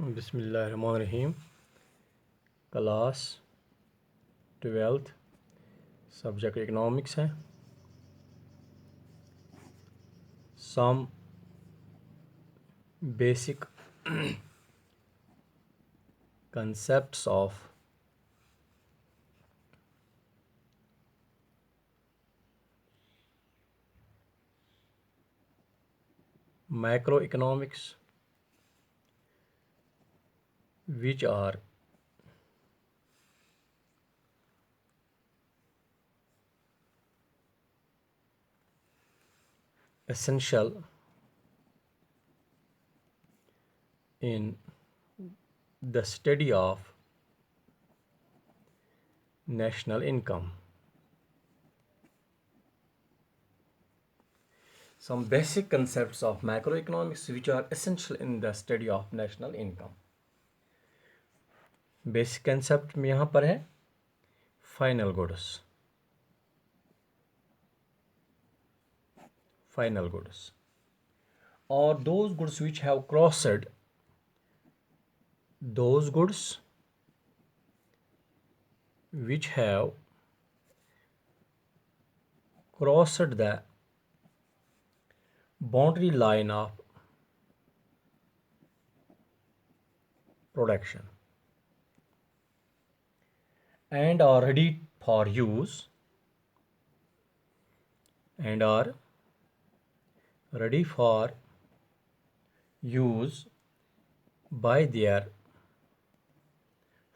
बिस्मिल्लाहिर्रहमानिर्रहीम। Class 12th subject economics है। Some basic concepts of macro economics which are essential in the study of national income. Some basic concepts of macroeconomics which are essential in the study of national income. Basic concept में यहाँ पर है final goods or those goods which have crossed the boundary line of production and are ready for use by their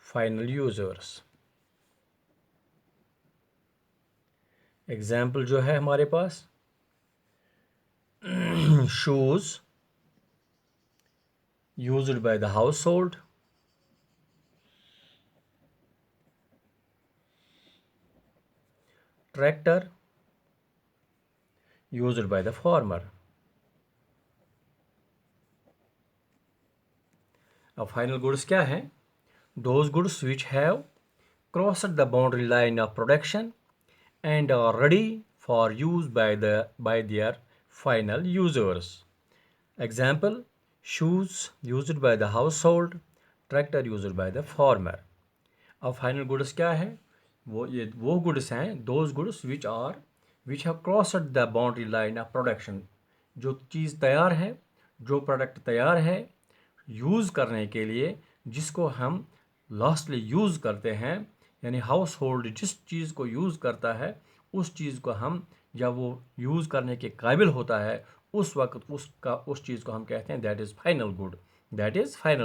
final users. Example जो है हमारे पास shoes used by the household, tractor used by the farmer. अब final goods क्या है? Those goods which have crossed the boundary line of production and are ready for use by their final users. Example: shoes used by the household, tractor used by the farmer. अब final goods क्या है? वो goods हैं, those goods which have crossed the boundary line of production. जो चीज़ तैयार है, जो product तैयार है यूज़ करने के लिए, जिसको हम लास्टली यूज़ करते हैं, यानी हाउस होल्ड जिस चीज़ को यूज़ करता है उस चीज़ को हम, जब वो यूज़ करने के काबिल होता है, उस वक्त उस चीज़ को हम कहते हैं दैट इज़ फाइनल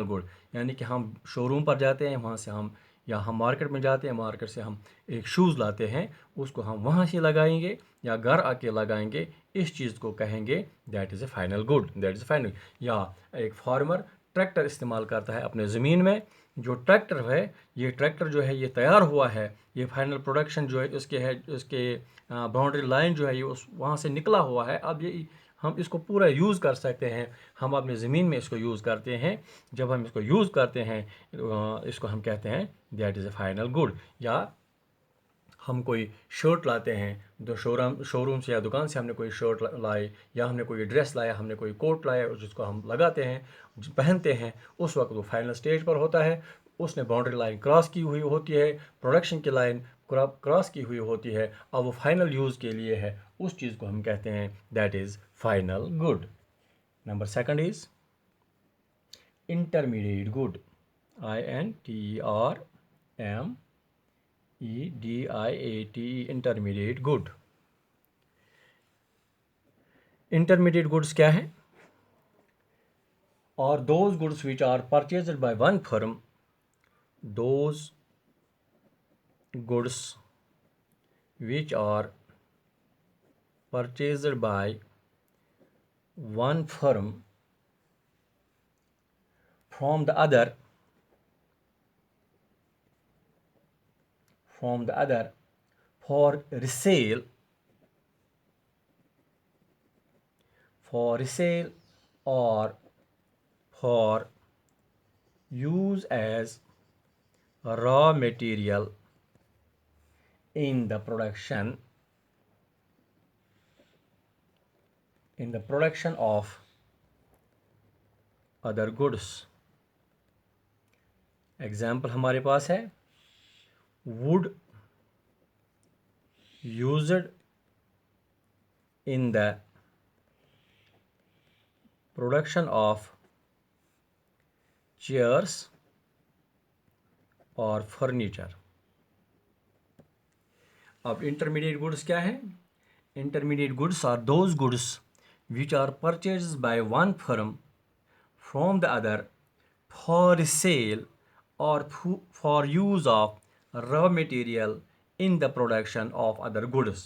गुड। यानी कि हम शोरूम पर जाते हैं, वहाँ से हम, या हम मार्केट में जाते हैं, मार्केट से हम एक शूज़ लाते हैं, उसको हम वहाँ से लगाएंगे या घर आके लगाएंगे, इस चीज़ को कहेंगे दैट इज़ ए फाइनल। या एक फार्मर ट्रैक्टर इस्तेमाल करता है अपने ज़मीन में, जो ट्रैक्टर है, ये ट्रैक्टर जो है ये तैयार हुआ है, ये फाइनल प्रोडक्शन जो है उसके बाउंड्री लाइन जो है ये उस वहाँ से निकला हुआ है। अब ये हम इसको पूरा यूज़ कर सकते हैं, हम अपनी ज़मीन में इसको यूज़ करते हैं। जब हम इसको यूज़ करते हैं इसको हम कहते हैं that is A final good. या हम कोई शर्ट लाते हैं, तो शोरूम से या दुकान से हमने कोई शर्ट लाए, या हमने कोई ड्रेस लाया, हमने कोई कोट लाया, जिसको हम लगाते हैं, पहनते हैं, उस वक्त वो फाइनल स्टेज पर होता है, उसने बाउंड्री लाइन क्रॉस की हुई होती है, प्रोडक्शन की लाइन क्रॉस की हुई होती है, अब वो फाइनल यूज़ के लिए है, उस चीज़ को हम कहते हैं that is final good. Number second is intermediate good, INTERMEDIATE, intermediate good. Intermediate goods क्या है? और those goods which are purchased by one firm, those goods which are purchased by one firm from the other for resale or for use as raw material in the production of other goods. Example हमारे पास है wood used in the production of chairs और furniture. अब intermediate goods क्या है? Intermediate goods are those goods which are purchased by one firm from the other for sale or for use of raw material in the production of other goods।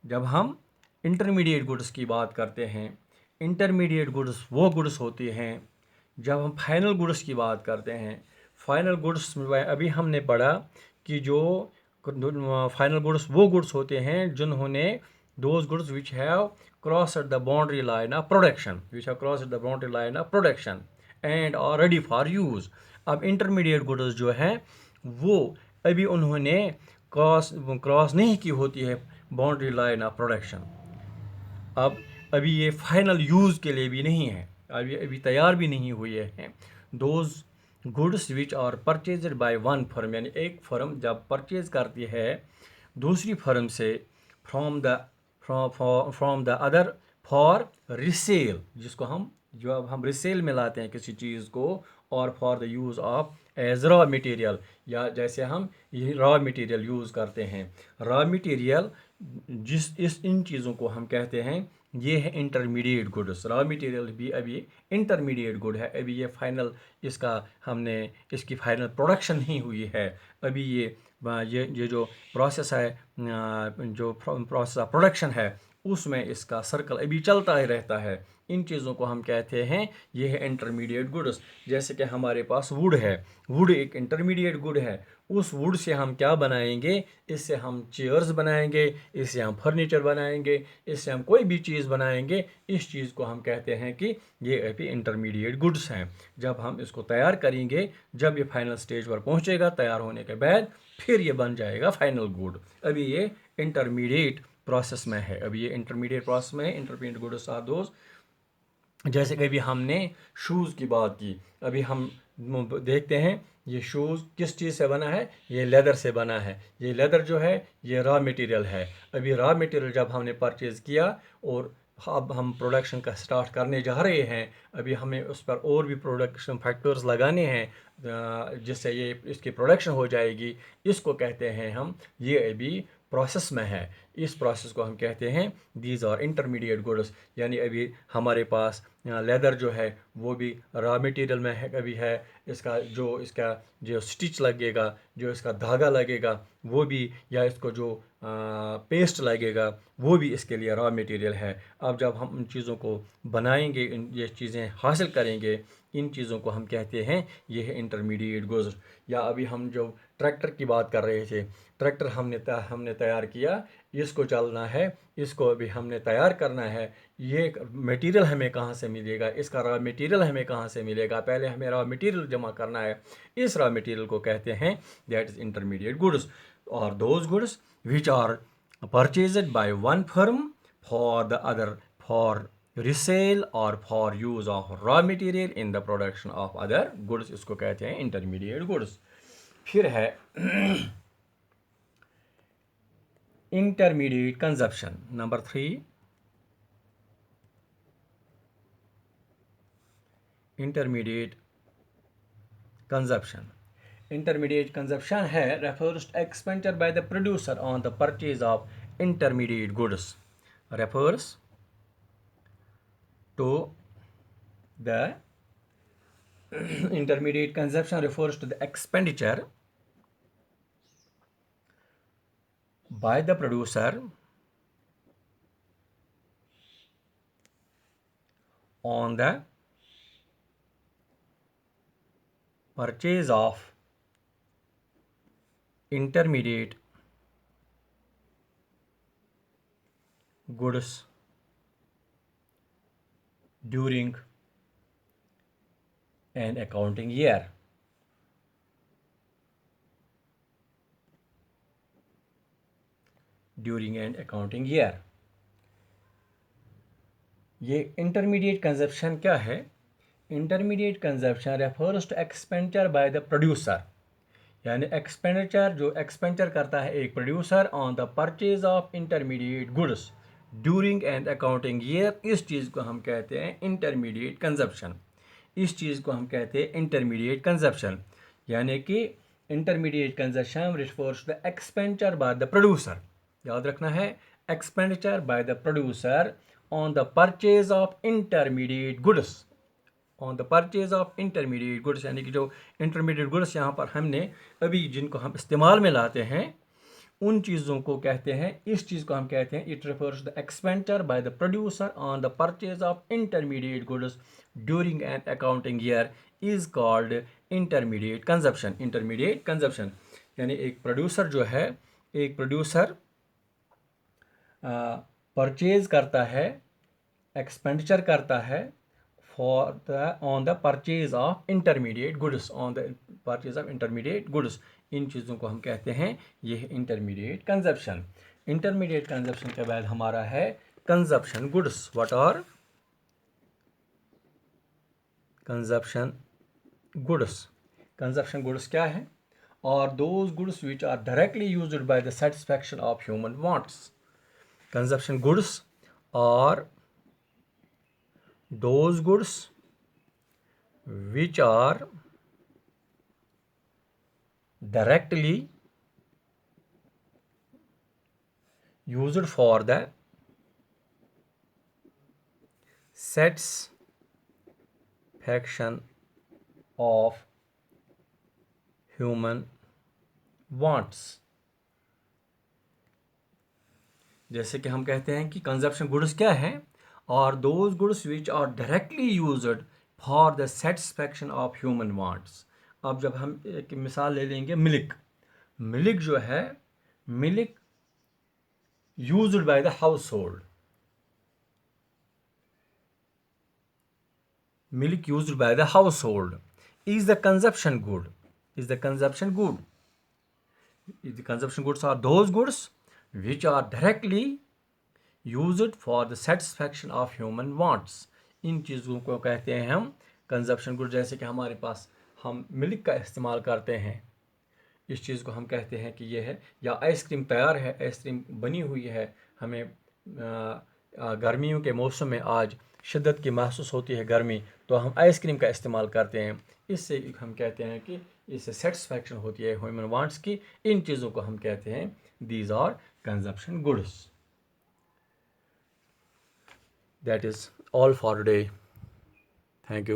जब हम intermediate goods की बात करते हैं, intermediate goods वो goods होती हैं। जब हम फाइनल गुड्स की बात करते हैं, फाइनल गुड्स में अभी हमने पढ़ा कि जो फाइनल गुड्स वो गुड्स होते हैं जिन्होंने those goods which have crossed the boundary line of production, and are ready for use। अब इंटरमीडिएट गुड्स जो हैं वो अभी उन्होंने क्रॉस नहीं की होती है बाउंड्री लाइन ऑफ प्रोडक्शन। अब अभी ये फाइनल यूज़ के लिए भी नहीं है, अभी तैयार भी नहीं हुए हैं। Those goods which are purchased by one firm, यानी एक फर्म जब परचेज करती है दूसरी फर्म से from the other for resale, जिसको हम जब हम रिसेल में लाते हैं किसी चीज़ को, और for the use of as raw material, या जैसे हम ये रॉ मटेरियल यूज़ करते हैं। रॉ मटेरियल इन चीज़ों को हम कहते हैं ये है इंटरमीडिएट गुड्स। रॉ मटेरियल भी अभी इंटरमीडिएट गुड है, अभी ये फाइनल इसकी फाइनल प्रोडक्शन नहीं हुई है। अभी ये जो प्रोसेस है, जो प्रोसेस ऑफ प्रोडक्शन है, उसमें इसका सर्कल अभी चलता ही रहता है। इन चीज़ों को हम कहते हैं ये है इंटरमीडिएट गुड्स। जैसे कि हमारे पास वुड है, वुड एक इंटरमीडिएट गुड है। उस वुड से हम क्या बनाएंगे? इससे हम चेयर्स बनाएंगे, इससे हम फर्नीचर बनाएंगे, इससे हम कोई भी चीज़ बनाएंगे। इस चीज़ को हम कहते हैं कि ये अभी इंटरमीडिएट गुड्स हैं। जब हम इसको तैयार करेंगे, जब ये फाइनल स्टेज पर पहुंचेगा, तैयार होने के बाद फिर ये बन जाएगा फाइनल गुड। अभी ये इंटरमीडिएट प्रोसेस में है, अभी ये इंटरमीडिएट प्रोसेस में है। इंटरमीडिएट गुड्स आर दोज, जैसे कि अभी हमने शूज़ की बात की, अभी हम देखते हैं ये शूज़ किस चीज़ से बना है? ये लेदर से बना है। ये लेदर जो है ये रॉ मटेरियल है। अभी रॉ मटेरियल जब हमने परचेज़ किया और अब हम प्रोडक्शन का स्टार्ट करने जा रहे हैं, अभी हमें उस पर और भी प्रोडक्शन फैक्टर्स लगाने हैं जिससे ये इसकी प्रोडक्शन हो जाएगी। इसको कहते हैं हम, ये अभी प्रोसेस में है। इस प्रोसेस को हम कहते हैं दीज आर इंटरमीडिएट गुड्स। यानी अभी हमारे पास लेदर जो है वो भी रॉ मटेरियल में है, अभी है। इसका जो स्टिच लगेगा, जो इसका धागा लगेगा वो भी, या इसको जो पेस्ट लगेगा वो भी इसके लिए रॉ मटेरियल है। अब जब हम इन चीज़ों को बनाएंगे, ये चीज़ें हासिल करेंगे, इन चीज़ों को हम कहते हैं ये है इंटरमीडिएट गुड्स। या अभी हम जो ट्रैक्टर की बात कर रहे थे, ट्रैक्टर हमने तैयार किया, इसको चलना है, इसको अभी हमने तैयार करना है। ये मटेरियल हमें कहाँ से मिलेगा? इसका रॉ मटेरियल हमें कहाँ से मिलेगा? पहले हमें रॉ मटेरियल जमा करना है। इस रॉ मटेरियल को कहते हैं दैट इज़ इंटरमीडिएट गुड्स। और those goods which are purchased by one firm for the other for resale और for use of raw material in the production of other goods, इसको कहते हैं इंटरमीडिएट गुड्स। फिर है intermediate consumption, number 3। Intermediate consumption, intermediate consumption है refers to expenditure by the producer on the purchase of intermediate goods, refers to the intermediate consumption refers to the expenditure by the producer on the purchase of intermediate goods during an accounting year। During an accounting year. ये intermediate consumption क्या है? Intermediate consumption refers to expenditure by the producer, यानी expenditure जो expenditure करता है एक producer on the purchase of intermediate goods during an accounting year, इस चीज़ को हम कहते हैं इंटरमीडिएट कंजप्शन। इस चीज़ को हम कहते हैं इंटरमीडिएट कंजप्शन, यानी कि intermediate consumption refers the expenditure by the producer, याद रखना है, expenditure by the producer on the purchase of intermediate goods, on the purchase of intermediate goods, यानी कि जो इंटरमीडिएट गुड्स यहाँ पर हमने अभी जिनको हम इस्तेमाल में लाते हैं उन चीज़ों को कहते हैं, इस चीज़ को हम कहते हैं, it refers the expenditure by the producer on the purchase of intermediate goods during an accounting year is called intermediate consumption. Intermediate consumption यानी एक प्रोड्यूसर जो है, एक प्रोड्यूसर परचेज करता है, एक्सपेंडिचर करता है for the on the purchase of intermediate goods, on the purchase of intermediate goods, इन चीज़ों को हम कहते हैं ये है इंटरमीडिएट कंजप्शन। इंटरमीडिएट कंजप्शन के बाद हमारा है consumption goods. What are consumption goods? Consumption goods क्या है? और those goods which are directly used by the satisfaction of human wants. Consumption goods और those goods which are directly used for the satisfaction of human wants। जैसे कि हम कहते हैं कि कंजप्शन गुड्स क्या है, और those goods which are directly used for the satisfaction of human wants. अब जब हम एक मिसाल ले लेंगे, मिल्क, मिल्क जो है, milk used by the house hold, milk used by the house hold is the consumption good, is the consumption good, is the consumption goods are those goods which are directly used for the satisfaction of human wants। इन चीज़ों को कहते हैं हम consumption good. जैसे कि हमारे पास हम milk का इस्तेमाल करते हैं, इस चीज़ को हम कहते हैं कि ये है, या आइसक्रीम तैयार है, आइसक्रीम बनी हुई है, हमें गर्मियों के मौसम में आज शिद्दत की महसूस होती है गर्मी, तो हम आइसक्रीम का इस्तेमाल करते हैं, इससे हम कहते हैं कि इससे सेटिस्फैक्शन होती है ह्यूमन वांट्स की। इन चीज़ों को हम कहते हैं these are consumption goods. That is all for today. Thank you.